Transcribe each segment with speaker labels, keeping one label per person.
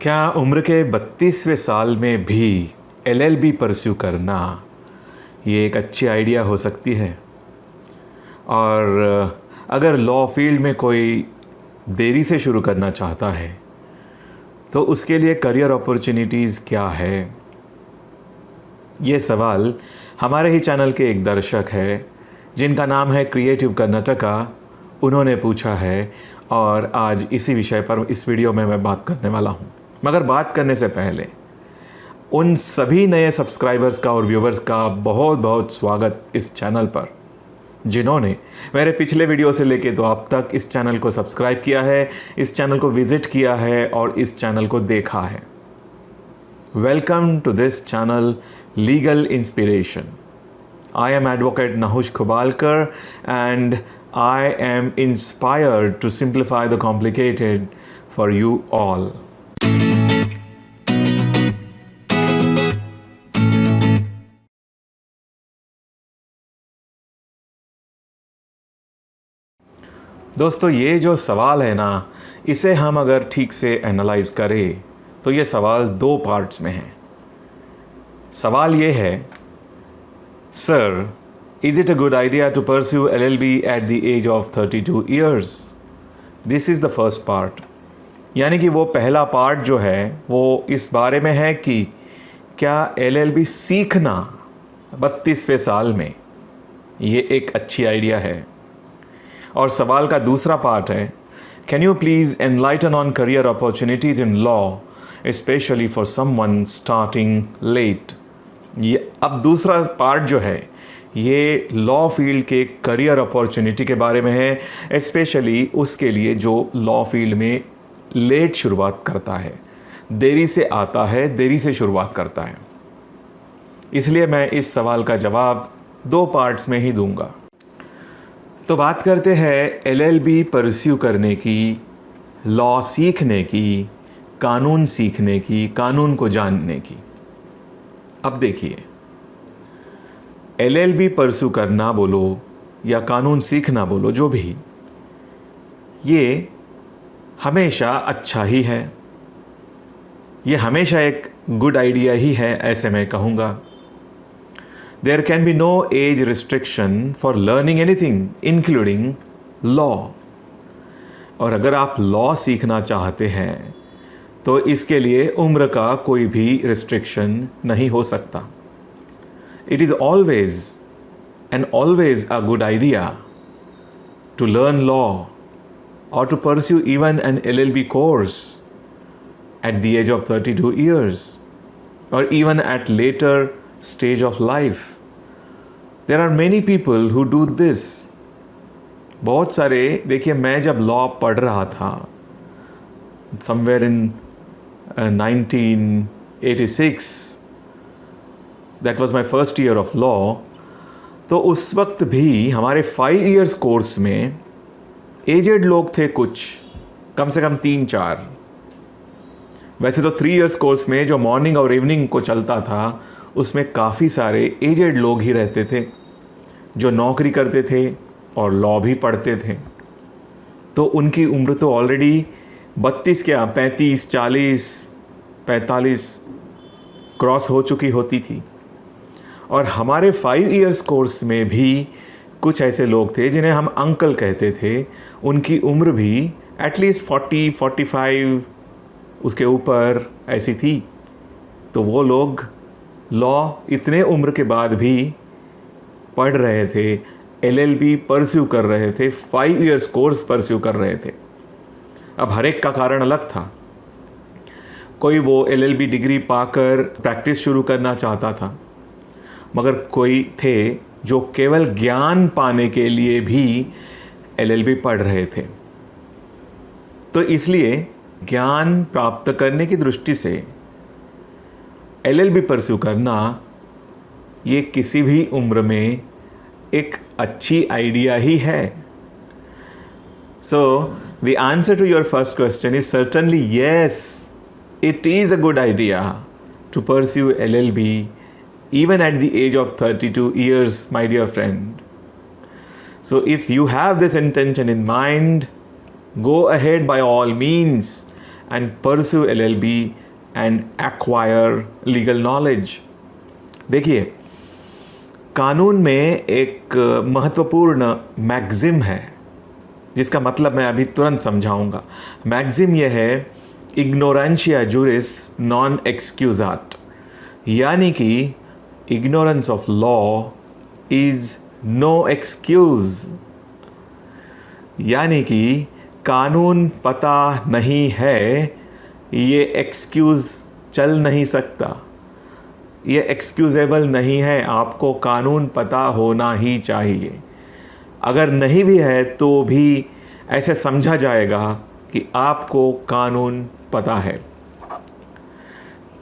Speaker 1: क्या उम्र के 32वें साल में भी एलएलबी परस्यू करना ये एक अच्छी आइडिया हो सकती है? और अगर लॉ फील्ड में कोई देरी से शुरू करना चाहता है तो उसके लिए करियर अपॉर्चुनिटीज़ क्या है? ये सवाल हमारे ही चैनल के एक दर्शक है जिनका नाम है क्रिएटिव कर्नाटका, उन्होंने पूछा है और आज इसी विषय पर इस वीडियो में मैं बात करने वाला हूँ। मगर बात करने से पहले उन सभी नए सब्सक्राइबर्स का और व्यूवर्स का बहुत बहुत स्वागत इस चैनल पर जिन्होंने मेरे पिछले वीडियो से लेके तो अब तक इस चैनल को सब्सक्राइब किया है, इस चैनल को विज़िट किया है और इस चैनल को देखा है। Welcome to this channel legal inspiration. I am Advocate Nahush Khubalkar and I am inspired to simplify the complicated for you all. दोस्तों, ये जो सवाल है ना, इसे हम अगर ठीक से एनालाइज करें तो ये सवाल दो पार्ट्स में है। सवाल ये है, sir, is it a good idea to pursue LLB at the age of 32 years? This is the first part. यानी कि वो पहला पार्ट जो है वो इस बारे में है कि क्या LLB सीखना 32वें साल में ये एक अच्छी आइडिया है। और सवाल का दूसरा पार्ट है, can you please enlighten on career opportunities in law specially for someone starting late. ये अब दूसरा पार्ट जो है ये लॉ फील्ड के करियर अपॉर्चुनिटी के बारे में है, स्पेशली उसके लिए जो लॉ फील्ड में लेट शुरुआत करता है, देरी से आता है, देरी से शुरुआत करता है। इसलिए मैं इस सवाल का जवाब दो पार्ट्स में ही दूंगा। तो बात करते हैं एलएलबी परस्यू करने की, लॉ सीखने की, कानून सीखने की, कानून को जानने की। अब देखिए, एलएलबी परस्यू करना बोलो या कानून सीखना बोलो, जो भी, ये हमेशा अच्छा ही है, ये हमेशा एक गुड आइडिया ही है, ऐसे मैं कहूँगा। There can be no age restriction for learning anything, including law. और अगर आप लॉ सीखना चाहते हैं तो इसके लिए उम्र का कोई भी रिस्ट्रिक्शन नहीं हो सकता। It is always and always a good idea to learn law or to pursue even an LLB course at the age of 32 years or even at later stage of life. There are many people who do this. बहुत सारे, देखिए, मैं जब law पढ़ रहा था somewhere in 1986, that was my first year of law, तो उस वक्त भी हमारे 5 years कोर्स में एजेड लोग थे कुछ, कम से कम 3-4। वैसे तो 3 years कोर्स में जो मॉर्निंग और इवनिंग को चलता था उसमें काफ़ी सारे एजेड लोग ही रहते थे जो नौकरी करते थे और लॉ भी पढ़ते थे। तो उनकी उम्र तो ऑलरेडी 32 क्या 35, 40, 45 क्रॉस हो चुकी होती थी। और हमारे 5 years कोर्स में भी कुछ ऐसे लोग थे जिन्हें हम अंकल कहते थे, उनकी उम्र भी एटलीस्ट 40, 45 उसके ऊपर ऐसी थी। तो वो लोग लॉ इतने उम्र के बाद भी पढ़ रहे थे, एलएलबी परस्यू कर रहे थे, 5 years कोर्स परस्यू कर रहे थे। अब हर एक का कारण अलग था। कोई वो एलएलबी डिग्री पाकर प्रैक्टिस शुरू करना चाहता था, मगर कोई थे जो केवल ज्ञान पाने के लिए भी एलएलबी पढ़ रहे थे। तो इसलिए ज्ञान प्राप्त करने की दृष्टि से एलएलबी परस्यू करना ये किसी भी उम्र में एक अच्छी आइडिया ही है। So the answer to your first question is certainly yes, it is a good idea to pursue LLB even at the age of 32 years, my dear friend. So if you have this intention in mind, go ahead by all means and pursue LLB and acquire legal knowledge. देखिए, कानून में एक महत्वपूर्ण maxim है जिसका मतलब मैं अभी तुरंत समझाऊंगा। मैक्सिम यह है, इग्नोरेंशिया जुरिस नॉन एक्सक्यूजाट, यानी कि ignorance of law is no excuse, यानी कि कानून पता नहीं है ये एक्सक्यूज चल नहीं सकता, ये एक्सक्यूजेबल नहीं है, आपको कानून पता होना ही चाहिए। अगर नहीं भी है तो भी ऐसे समझा जाएगा कि आपको कानून पता है।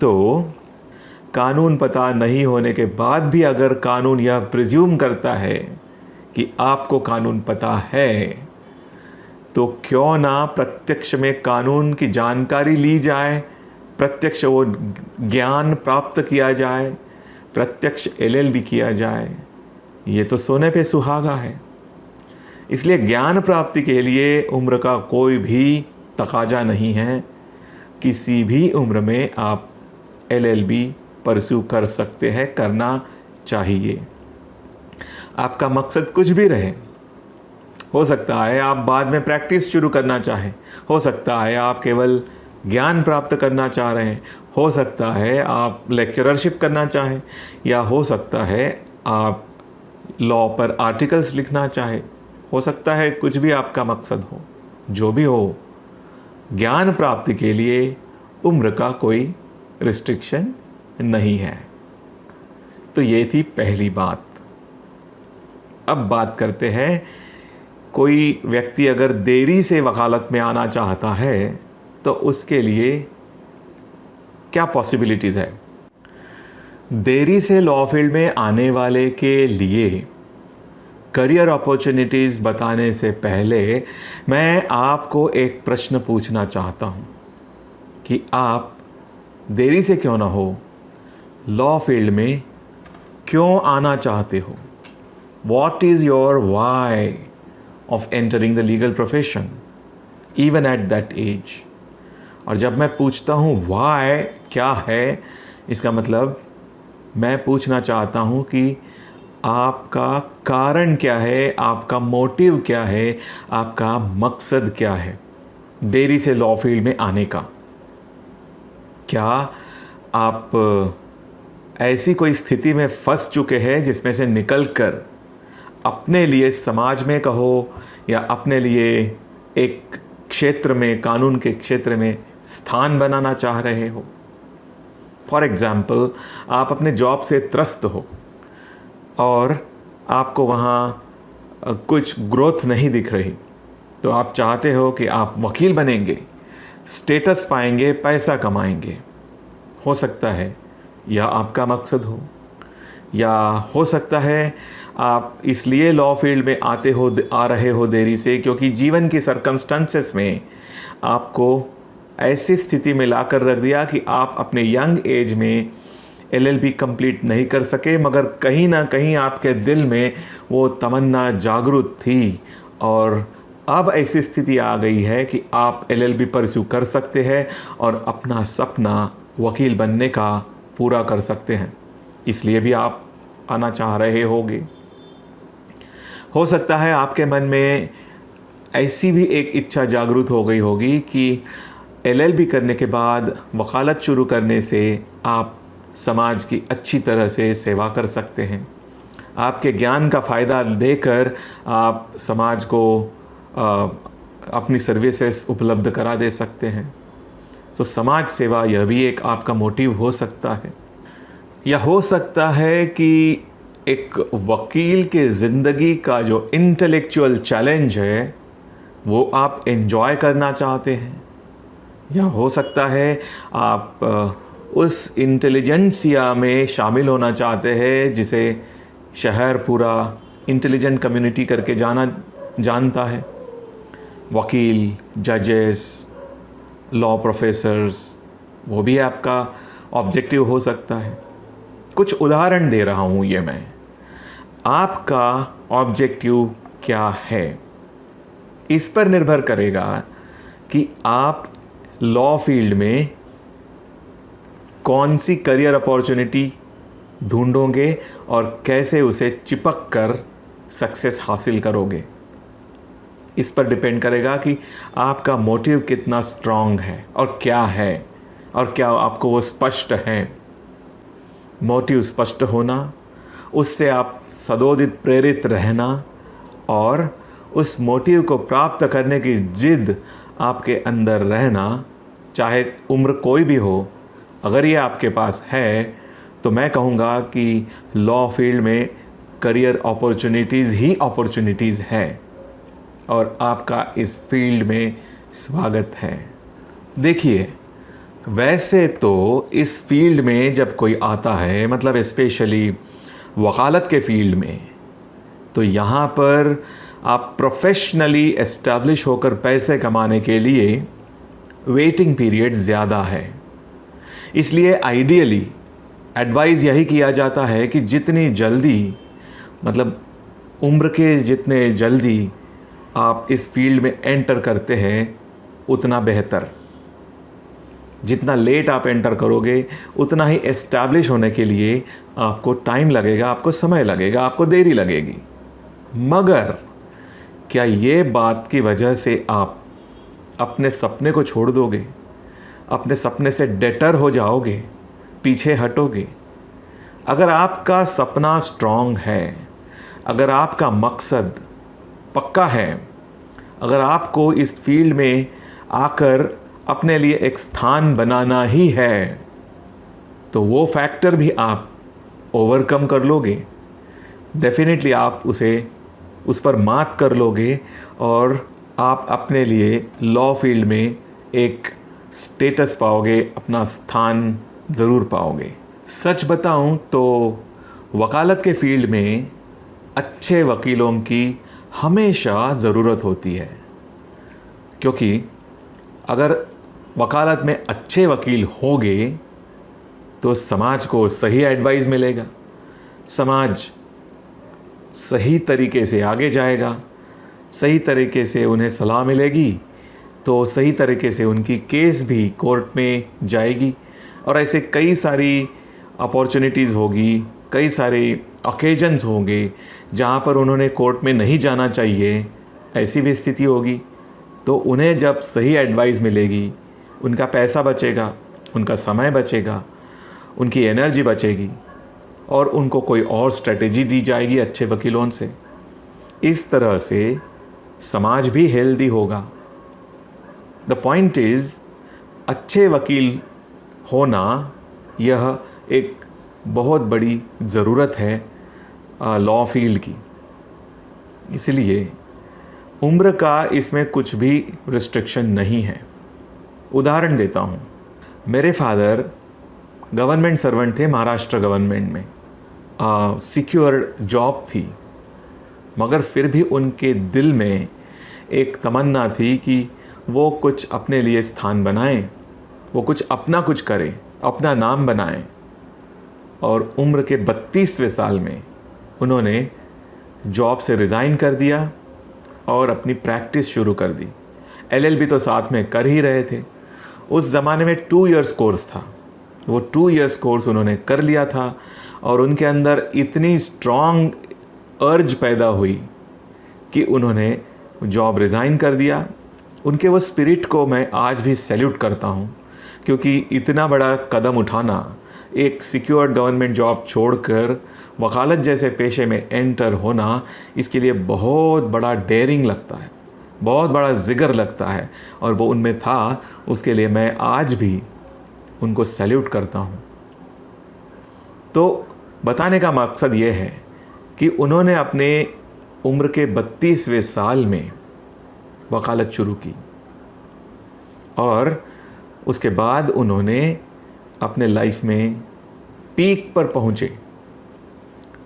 Speaker 1: तो कानून पता नहीं होने के बाद भी अगर कानून यह प्रिज्यूम करता है कि आपको कानून पता है, तो क्यों ना प्रत्यक्ष में कानून की जानकारी ली जाए, प्रत्यक्ष वो ज्ञान प्राप्त किया जाए, प्रत्यक्ष LLB किया जाए। ये तो सोने पे सुहागा है। इसलिए ज्ञान प्राप्ति के लिए उम्र का कोई भी तकाजा नहीं है। किसी भी उम्र में आप LLB परस्यू कर सकते हैं, करना चाहिए। आपका मकसद कुछ भी रहे, हो सकता है आप बाद में प्रैक्टिस शुरू करना चाहें, हो सकता है आप केवल ज्ञान प्राप्त करना चाह रहे हैं, हो सकता है आप लेक्चररशिप करना चाहें, या हो सकता है आप लॉ पर आर्टिकल्स लिखना चाहें, हो सकता है कुछ भी आपका मकसद हो। जो भी हो, ज्ञान प्राप्ति के लिए उम्र का कोई रिस्ट्रिक्शन नहीं है। तो ये थी पहली बात। अब बात करते हैं, कोई व्यक्ति अगर देरी से वकालत में आना चाहता है तो उसके लिए क्या पॉसिबिलिटीज़ है। देरी से लॉ फील्ड में आने वाले के लिए करियर अपॉर्चुनिटीज़ बताने से पहले मैं आपको एक प्रश्न पूछना चाहता हूँ कि आप देरी से क्यों ना हो लॉ फील्ड में क्यों आना चाहते हो। What is your why of entering the legal profession even at that age. और जब मैं पूछता हूँ वाई क्या है, इसका मतलब मैं पूछना चाहता हूँ कि आपका कारण क्या है, आपका मोटिव क्या है, आपका मकसद क्या है देरी से लॉ फील्ड में आने का। क्या आप ऐसी कोई स्थिति में फंस चुके हैं जिसमें से निकलकर अपने लिए समाज में कहो या अपने लिए एक क्षेत्र में, कानून के क्षेत्र में स्थान बनाना चाह रहे हो। फॉर एग्ज़ाम्पल, आप अपने जॉब से त्रस्त हो और आपको वहाँ कुछ ग्रोथ नहीं दिख रही, तो आप चाहते हो कि आप वकील बनेंगे, स्टेटस पाएंगे, पैसा कमाएंगे। हो सकता है यह आपका मकसद हो, या हो सकता है आप इसलिए लॉ फील्ड में आ रहे हो देरी से क्योंकि जीवन की सर्कमस्टेंसेस में आपको ऐसी स्थिति में ला कर रख दिया कि आप अपने यंग एज में LLB कंप्लीट नहीं कर सके, मगर कहीं ना कहीं आपके दिल में वो तमन्ना जागरूक थी और अब ऐसी स्थिति आ गई है कि आप LLB परस्यू कर सकते हैं और अपना सपना वकील बनने का पूरा कर सकते हैं। इसलिए भी आप आना चाह रहे होंगे। हो सकता है आपके मन में ऐसी भी एक इच्छा जागरूक हो गई होगी कि LLB करने के बाद वकालत शुरू करने से आप समाज की अच्छी तरह से सेवा कर सकते हैं। आपके ज्ञान का फ़ायदा देकर आप समाज को अपनी सर्विसेज उपलब्ध करा दे सकते हैं। तो समाज सेवा यह भी एक आपका मोटिव हो सकता है। या हो सकता है कि एक वकील के ज़िंदगी का जो इंटेलेक्चुअल चैलेंज है वो आप एंजॉय करना चाहते हैं। या हो सकता है आप उस इंटेलिजेंसिया में शामिल होना चाहते हैं जिसे शहर पूरा इंटेलिजेंट कम्युनिटी करके जानता है। वकील, जजेस, लॉ प्रोफेसर्स, वो भी आपका ऑब्जेक्टिव हो सकता है। कुछ उदाहरण दे रहा हूँ ये मैं। आपका ऑब्जेक्टिव क्या है, इस पर निर्भर करेगा कि आप लॉ फील्ड में कौन सी करियर अपॉर्चुनिटी ढूंढोगे और कैसे उसे चिपक कर सक्सेस हासिल करोगे। इस पर डिपेंड करेगा कि आपका मोटिव कितना स्ट्रांग है और क्या आपको वो स्पष्ट है। मोटिव स्पष्ट होना, उससे आप सदोदित प्रेरित रहना और उस मोटिव को प्राप्त करने की जिद आपके अंदर रहना, चाहे उम्र कोई भी हो, अगर ये आपके पास है तो मैं कहूँगा कि लॉ फील्ड में करियर अपॉर्चुनिटीज़ ही अपॉर्चुनिटीज़ है और आपका इस फील्ड में स्वागत है। देखिए, वैसे तो इस फील्ड में जब कोई आता है, मतलब स्पेशली वकालत के फील्ड में, तो यहाँ पर आप प्रोफेशनली एस्टैब्लिश होकर पैसे कमाने के लिए वेटिंग पीरियड ज़्यादा है। इसलिए आइडियली एडवाइस यही किया जाता है कि जितनी जल्दी, मतलब उम्र के जितने जल्दी आप इस फील्ड में एंटर करते हैं उतना बेहतर। जितना लेट आप एंटर करोगे उतना ही एस्टैब्लिश होने के लिए आपको टाइम लगेगा, आपको समय लगेगा, आपको देरी लगेगी। मगर क्या ये बात की वजह से आप अपने सपने को छोड़ दोगे, अपने सपने से डेटर हो जाओगे, पीछे हटोगे? अगर आपका सपना स्ट्रांग है, अगर आपका मकसद पक्का है, अगर आपको इस फील्ड में आकर अपने लिए एक स्थान बनाना ही है, तो वो फैक्टर भी आप ओवरकम कर लोगे। डेफिनेटली आप उस पर मात कर लोगे और आप अपने लिए लॉ फील्ड में एक स्टेटस पाओगे, अपना स्थान ज़रूर पाओगे। सच बताऊं तो वकालत के फील्ड में अच्छे वकीलों की हमेशा ज़रूरत होती है, क्योंकि अगर वकालत में अच्छे वकील होंगे तो समाज को सही एडवाइस मिलेगा, समाज सही तरीके से आगे जाएगा, सही तरीके से उन्हें सलाह मिलेगी तो सही तरीके से उनकी केस भी कोर्ट में जाएगी और ऐसे कई सारी अपॉर्चुनिटीज़ होगी, कई सारे ओकेजन्स होंगे जहाँ पर उन्होंने कोर्ट में नहीं जाना चाहिए, ऐसी भी स्थिति होगी। तो उन्हें जब सही एडवाइस मिलेगी, उनका पैसा बचेगा, उनका समय बचेगा, उनकी एनर्जी बचेगी और उनको कोई और स्ट्रेटेजी दी जाएगी अच्छे वकीलों से। इस तरह से समाज भी हेल्दी होगा। द पॉइंट इज़, अच्छे वकील होना यह एक बहुत बड़ी ज़रूरत है लॉ फील्ड की। इसलिए उम्र का इसमें कुछ भी रिस्ट्रिक्शन नहीं है। उदाहरण देता हूँ, मेरे फादर गवर्नमेंट सर्वेंट थे, महाराष्ट्र गवर्नमेंट में सिक्योर जॉब थी, मगर फिर भी उनके दिल में एक तमन्ना थी कि वो कुछ अपने लिए स्थान बनाएं, वो कुछ करें, अपना नाम बनाएं। और उम्र के 32वें साल में उन्होंने जॉब से रिज़ाइन कर दिया और अपनी प्रैक्टिस शुरू कर दी। LLB तो साथ में कर ही रहे थे। उस ज़माने में 2 इयर्स कोर्स था, वो 2 इयर्स कोर्स उन्होंने कर लिया था और उनके अंदर इतनी स्ट्रॉन्ग अर्ज पैदा हुई कि उन्होंने जॉब रिज़ाइन कर दिया। उनके वो स्पिरिट को मैं आज भी सैल्यूट करता हूँ, क्योंकि इतना बड़ा कदम उठाना, एक सिक्योर गवर्नमेंट जॉब छोड़कर वकालत जैसे पेशे में एंटर होना, इसके लिए बहुत बड़ा डेयरिंग लगता है, बहुत बड़ा जिगर लगता है और वो उनमें था। उसके लिए मैं आज भी उनको सैल्यूट करता हूँ। तो बताने का मकसद ये है कि उन्होंने अपने उम्र के 32वें साल में वकालत शुरू की और उसके बाद उन्होंने अपने लाइफ में पीक पर पहुँचे।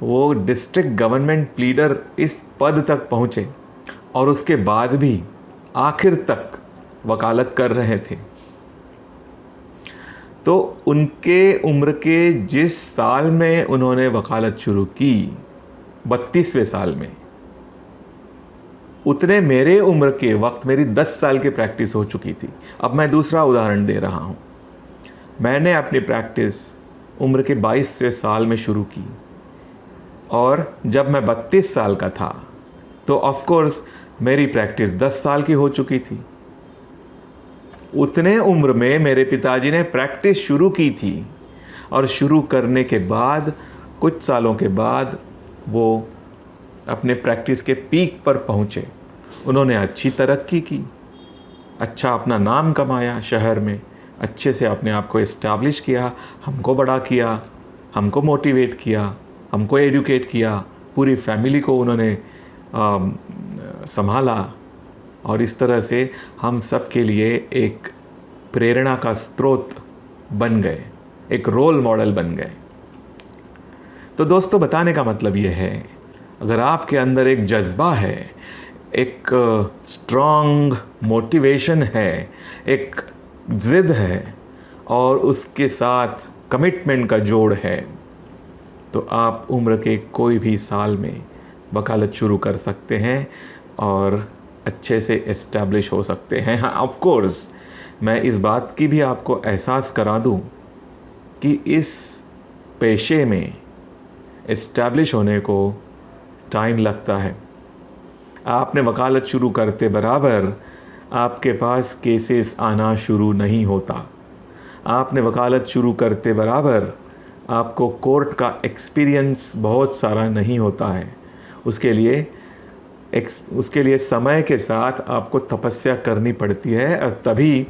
Speaker 1: वो डिस्ट्रिक्ट गवर्नमेंट प्लीडर इस पद तक पहुँचे और उसके बाद भी आखिर तक वकालत कर रहे थे। तो उनके उम्र के जिस साल में उन्होंने वकालत शुरू की, 32वें साल में, उतने मेरे उम्र के वक्त मेरी 10 साल की प्रैक्टिस हो चुकी थी। अब मैं दूसरा उदाहरण दे रहा हूँ। मैंने अपनी प्रैक्टिस उम्र के 22वें साल में शुरू की और जब मैं 32 साल का था तो ऑफ कोर्स मेरी प्रैक्टिस 10 साल की हो चुकी थी। उतने उम्र में मेरे पिताजी ने प्रैक्टिस शुरू की थी और शुरू करने के बाद कुछ सालों के बाद वो अपने प्रैक्टिस के पीक पर पहुँचे। उन्होंने अच्छी तरक्की की, अच्छा अपना नाम कमाया शहर में, अच्छे से अपने आप को इस्टेब्लिश किया, हमको बड़ा किया, हमको मोटिवेट किया, हमको एडुकेट किया, पूरी फैमिली को उन्होंने संभाला और इस तरह से हम सब के लिए एक प्रेरणा का स्रोत बन गए, एक रोल मॉडल बन गए। तो दोस्तों, बताने का मतलब ये है, अगर आपके अंदर एक जज्बा है, एक स्ट्रॉन्ग मोटिवेशन है, एक ज़िद है और उसके साथ कमिटमेंट का जोड़ है, तो आप उम्र के कोई भी साल में वकालत शुरू कर सकते हैं और अच्छे से एस्टैब्लिश हो सकते हैं। हाँ, ऑफ कोर्स मैं इस बात की भी आपको एहसास करा दूं कि इस पेशे में एस्टैब्लिश होने को टाइम लगता है। आपने वकालत शुरू करते बराबर आपके पास केसेस आना शुरू नहीं होता। आपने वकालत शुरू करते बराबर आपको कोर्ट का एक्सपीरियंस बहुत सारा नहीं होता है। उसके लिए समय के साथ आपको तपस्या करनी पड़ती है और तभी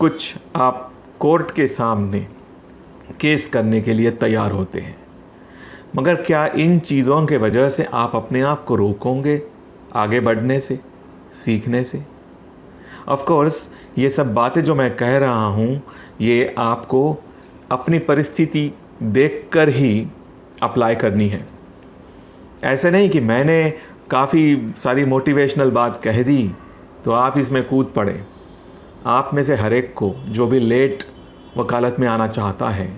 Speaker 1: कुछ आप कोर्ट के सामने केस करने के लिए तैयार होते हैं। मगर क्या इन चीज़ों के वजह से आप अपने आप को रोकोगे आगे बढ़ने से, सीखने से? ऑफ कोर्स ये सब बातें जो मैं कह रहा हूँ ये आपको अपनी परिस्थिति देखकर ही अप्लाई करनी है। ऐसे नहीं कि मैंने काफ़ी सारी मोटिवेशनल बात कह दी तो आप इसमें कूद पड़े। आप में से हर एक को जो भी लेट वकालत में आना चाहता है,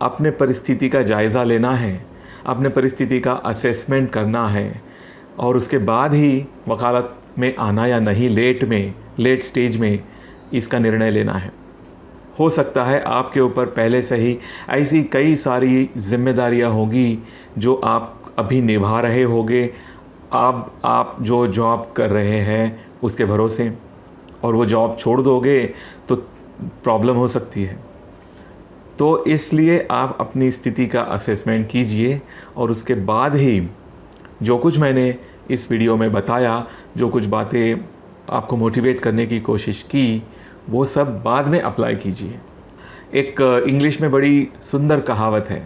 Speaker 1: अपने परिस्थिति का जायज़ा लेना है, अपने परिस्थिति का असेसमेंट करना है और उसके बाद ही वकालत में आना या नहीं, लेट स्टेज में इसका निर्णय लेना है। हो सकता है आपके ऊपर पहले से ही ऐसी कई सारी जिम्मेदारियां होगी जो आप अभी निभा रहे होगे। आप जो जॉब कर रहे हैं उसके भरोसे, और वो जॉब छोड़ दोगे तो प्रॉब्लम हो सकती है। तो इसलिए आप अपनी स्थिति का असेसमेंट कीजिए और उसके बाद ही जो कुछ मैंने इस वीडियो में बताया, जो कुछ बातें आपको मोटिवेट करने की कोशिश की, वो सब बाद में अप्लाई कीजिए। एक इंग्लिश में बड़ी सुंदर कहावत है,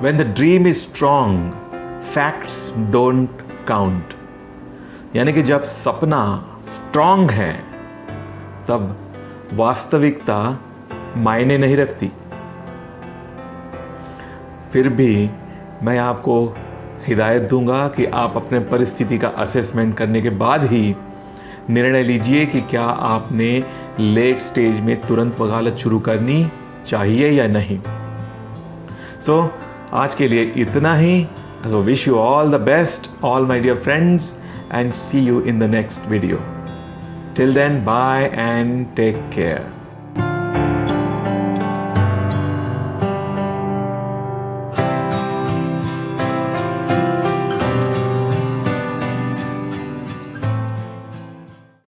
Speaker 1: When the dream is strong, facts don't count। यानी कि जब सपना स्ट्रॉन्ग है तब वास्तविकता मायने नहीं रखती। फिर भी मैं आपको हिदायत दूंगा कि आप अपने परिस्थिति का असेसमेंट करने के बाद ही निर्णय लीजिए कि क्या आपने लेट स्टेज में तुरंत वकालत शुरू करनी चाहिए या नहीं। सो आज के लिए इतना ही। So wish you all the best, all my dear friends, and see you in the next video. Till then, bye and take care.